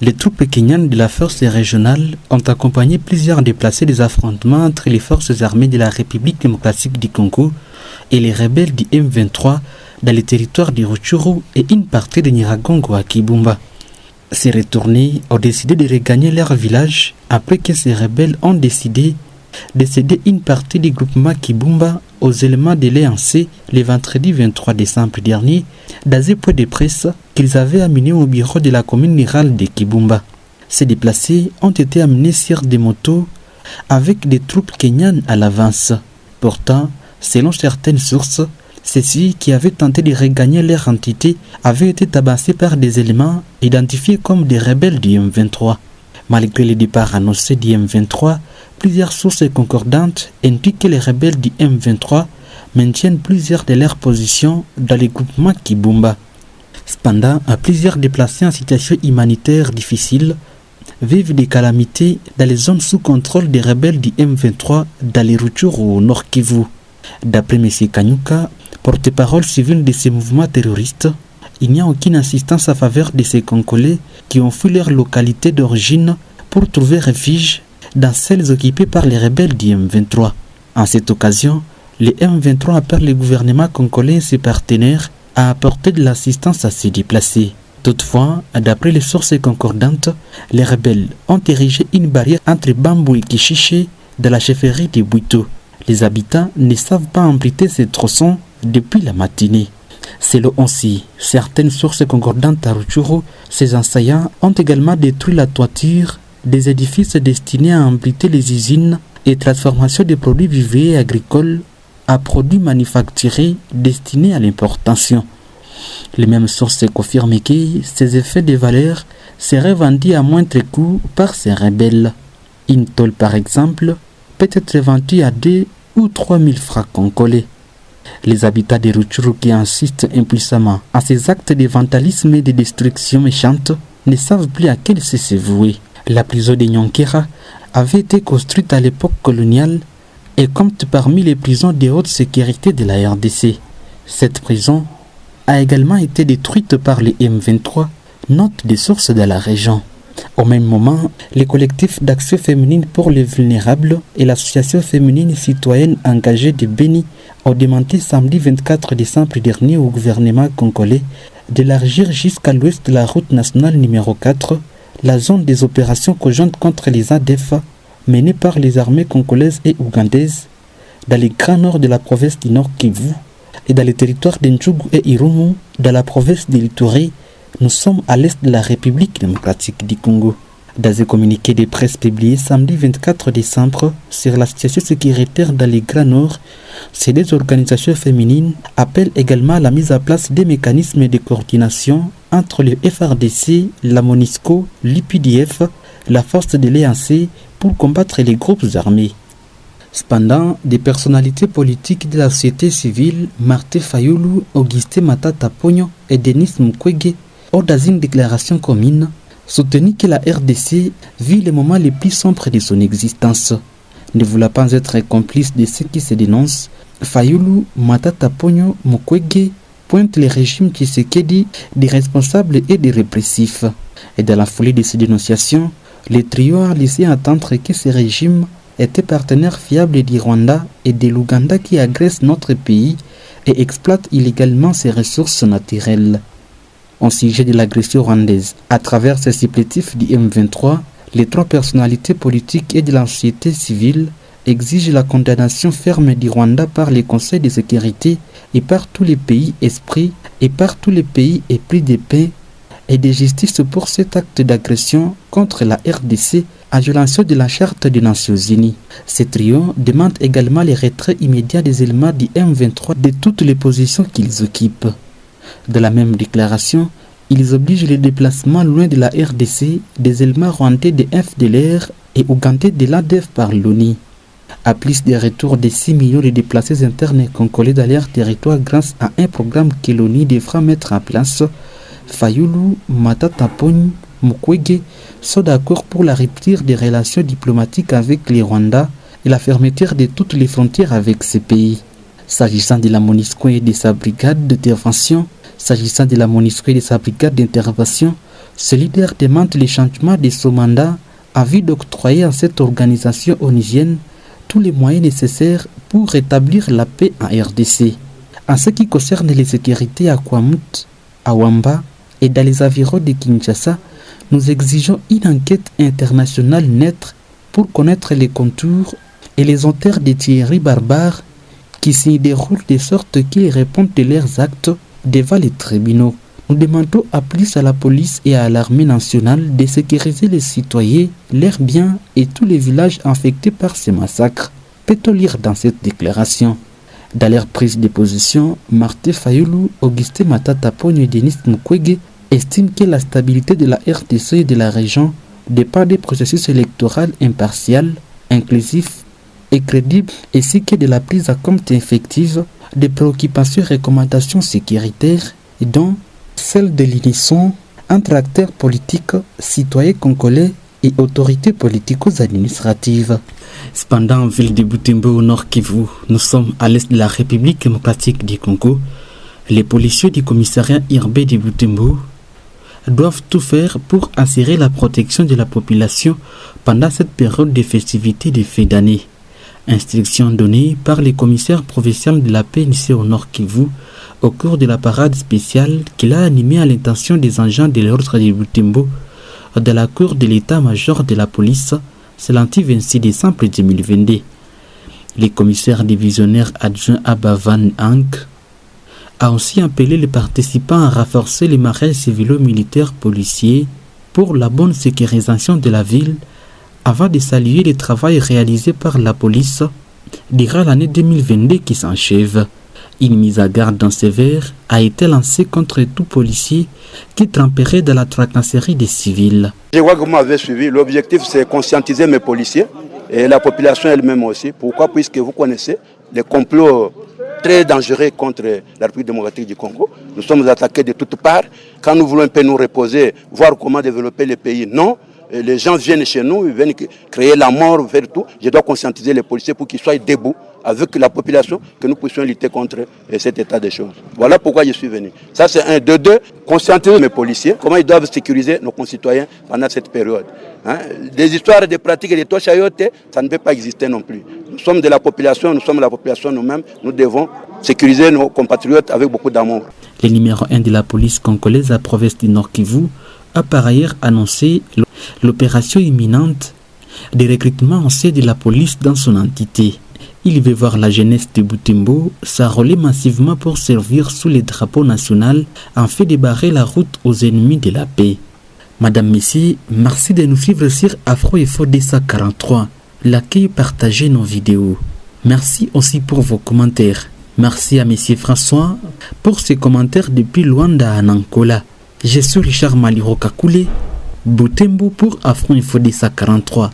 Les troupes kenyanes de la force régionale ont accompagné plusieurs déplacés des affrontements entre les forces armées de la République démocratique du Congo et les rebelles du M23 dans les territoires de Rutshuru et une partie de Nyiragongo à Kibumba. Ces retournés ont décidé de regagner leur village après que ces rebelles ont décidé de céder une partie du groupement Kibumba aux éléments de l'ENC le vendredi 23 décembre dernier dans un point de presse qu'ils avaient amené au bureau de la commune rurale de Kibumba. Ces déplacés ont été amenés sur des motos avec des troupes kenyanes à l'avance. Pourtant, selon certaines sources, ceux-ci qui avaient tenté de regagner leur entité avaient été tabassés par des éléments identifiés comme des rebelles du M23. Malgré le départ annoncé du M23, plusieurs sources concordantes indiquent que les rebelles du M23 maintiennent plusieurs de leurs positions dans les groupements Kibumba. Cependant, plusieurs déplacés en situation humanitaire difficile vivent des calamités dans les zones sous contrôle des rebelles du M23 dans les Rutshuru au Nord Kivu. D'après M. Kanyuka, porte-parole civil de ces mouvements terroristes, il n'y a aucune assistance à faveur de ces Congolais qui ont fui leur localité d'origine pour trouver refuge dans celles occupées par les rebelles du M23. En cette occasion, le M23 appelle le gouvernement congolais et ses partenaires à apporter de l'assistance à ces déplacés. Toutefois, d'après les sources concordantes, les rebelles ont érigé une barrière entre Bambou et Kishiché de la chefferie de Bwito. Les habitants ne savent pas emprunter ces tronçons depuis la matinée. Selon aussi certaines sources concordantes à Rutshuru, ces assaillants ont également détruit la toiture des édifices destinés à abriter les usines et transformation des produits vivriers et agricoles à produits manufacturés destinés à l'importation. Les mêmes sources confirment que ces effets de valeur seraient vendus à moindre coût par ces rebelles. Une tôle, par exemple, peut être vendue à 2 ou 3 000 francs congolais. Les habitants de Rutshuru qui insistent impuissamment à ces actes de vandalisme et de destruction méchante ne savent plus à quel se vouer. La prison de Nyonkera avait été construite à l'époque coloniale et compte parmi les prisons de haute sécurité de la RDC. Cette prison a également été détruite par les M23, note des sources de la région. Au même moment, les collectifs d'action féminine pour les vulnérables et l'association féminine citoyenne engagée de Béni ont demandé samedi 24 décembre dernier au gouvernement congolais d'élargir jusqu'à l'ouest de la route nationale numéro 4 la zone des opérations conjointes contre les ADF menées par les armées congolaises et ougandaises dans les grands nord de la province du Nord Kivu et dans les territoires d'Ntchougou et Irumu dans la province de l'Ituri. Nous sommes à l'est de la République démocratique du Congo. Dans un communiqué de presse publié samedi 24 décembre sur la situation sécuritaire dans les Grands Nord, ces deux organisations féminines appellent également à la mise en place des mécanismes de coordination entre le FRDC, la MONUSCO, l'UPDF, la force de l'ENC pour combattre les groupes armés. Cependant, des personnalités politiques de la société civile, Martin Fayulu, Augustin Matata Ponyo et Denis Mukwege, ont dans une déclaration commune soutenu que la RDC vit les moments les plus sombres de son existence. Ne voulant pas être complice de ceux qui se dénoncent, Fayulu, Matata Ponyo, Mukwege pointent les régimes Tshisekedi des responsables et des répressifs. Et dans la folie de ces dénonciations, le trio a laissé entendre que ces régimes étaient partenaires fiables du Rwanda et de l'Ouganda qui agressent notre pays et exploitent illégalement ses ressources naturelles. Au sujet de l'agression rwandaise, à travers ces supplétifs du M23, les trois personnalités politiques et de la société civile exigent la condamnation ferme du Rwanda par les conseils de sécurité et par tous les pays esprits et par tous les pays épris de paix et de justice pour cet acte d'agression contre la RDC en violation de la Charte des Nations Unies. Ce trio demande également le retrait immédiat des éléments du M23 de toutes les positions qu'ils occupent. De la même déclaration, ils obligent le déplacement loin de la RDC des éléments rwandais de FDLR et ougandais de l'ADF par l'ONU. À plus de retour de 6 millions de déplacés internes congolais dans leur territoire grâce à un programme que l'ONU devra mettre en place, Fayulu, Matata Ponyo, Mukwege sont d'accord pour la rupture des relations diplomatiques avec les Rwandais et la fermeture de toutes les frontières avec ces pays. S'agissant de la MONUSCO et de sa brigade d'intervention, Ce leader demande les changements de son mandat à vue d'octroyer à cette organisation onusienne tous les moyens nécessaires pour rétablir la paix en RDC. En ce qui concerne les sécurités à Kwamut, à Wamba et dans les environs de Kinshasa, nous exigeons une enquête internationale nette pour connaître les contours et les auteurs des tueries barbares qui s'y déroulent de sorte qu'ils répondent de leurs actes devant les tribunaux. Nous demandons à plus à la police et à l'armée nationale de sécuriser les citoyens, leurs biens et tous les villages affectés par ces massacres. Peut-on lire dans cette déclaration? Dans leur prise de position, Martin Fayulu, Augustin Matata Pogno et Denis Mukwege estiment que la stabilité de la RDC et de la région dépend des processus électoraux impartials, inclusifs et crédibles, ainsi que de la prise en compte effective des préoccupations et recommandations sécuritaires, dont celle de l'unisson entre acteurs politiques, citoyens congolais et autorités politico-administratives. Cependant, en ville de Butembo au nord Kivu, nous sommes à l'est de la République démocratique du Congo. Les policiers du commissariat urbain de Butembo doivent tout faire pour assurer la protection de la population pendant cette période de festivités de fin d'année. Instruction donnée par les commissaires provinciaux de la PNC au nord Kivu au cours de la parade spéciale qu'il a animée à l'intention des agents de l'ordre de Butembo de la cour de l'état-major de la police, c'est le 26 décembre 2022. Les commissaires divisionnaires adjoints Abavan Hank a aussi appelé les participants à renforcer les mariages civilo-militaires policiers pour la bonne sécurisation de la ville avant de saluer le travail réalisé par la police durant l'année 2022 qui s'achève. Une mise à garde dans ces vers a été lancée contre tout policier qui tremperait dans la tracasserie des civils. Je vois que vous m'avez suivi. L'objectif, c'est conscientiser mes policiers et la population elle-même aussi. Pourquoi? Puisque vous connaissez les complots très dangereux contre la République démocratique du Congo. Nous sommes attaqués de toutes parts. Quand nous voulons un peu nous reposer, voir comment développer le pays, non. Les gens viennent chez nous, ils viennent créer la mort, faire tout. Je dois conscientiser les policiers pour qu'ils soient debout avec la population, que nous puissions lutter contre cet état de choses. Voilà pourquoi je suis venu. Ça c'est un. De deux, conscientiser mes policiers, comment ils doivent sécuriser nos concitoyens pendant cette période. Des histoires, des pratiques et des tochayotes, ça ne peut pas exister non plus. Nous sommes de la population, nous sommes la population nous-mêmes, nous devons sécuriser nos compatriotes avec beaucoup d'amour. Le numéro 1 de la police congolaise à la province du Nord Kivu a par ailleurs annoncé l'opération imminente de recrutement en sein de la police dans son entité. Il veut voir la jeunesse de Butembo s'enrôler massivement pour servir sous les drapeaux nationaux afin de barrer la route aux ennemis de la paix. Madame, Messieurs, merci de nous suivre sur Afro Info 243. L'accueil, partagez nos vidéos. Merci aussi pour vos commentaires. Merci à Monsieur François pour ses commentaires depuis Luanda à Nankola. Je suis Richard Maliro Kakule, Butembo pour Afro Info 243.